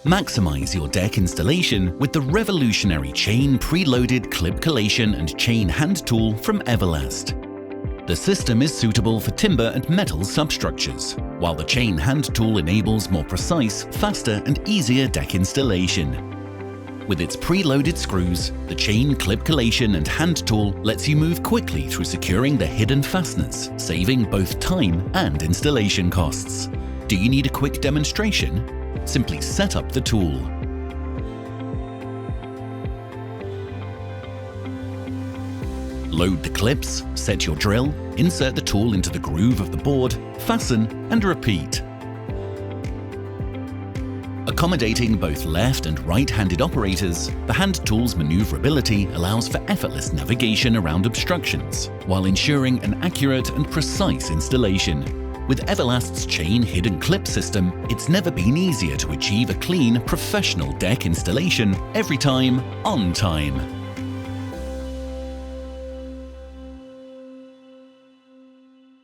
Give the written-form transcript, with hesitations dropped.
Maximize your deck installation with the revolutionary chain preloaded clip collation and chain hand tool from Eva-Last. The system is suitable for timber and metal substructures, while the chain hand tool enables more precise, faster and easier deck installation. With its preloaded screws, the chain clip collation and hand tool lets you move quickly through securing the hidden fasteners, saving both time and installation costs. Do you need a quick demonstration? Simply set up the tool. Load the clips, set your drill, insert the tool into the groove of the board, fasten and repeat. Accommodating both left and right-handed operators, the hand tool's maneuverability allows for effortless navigation around obstructions, while ensuring an accurate and precise installation. With Eva-Last's chain hidden clip system, it's never been easier to achieve a clean, professional deck installation every time, on time.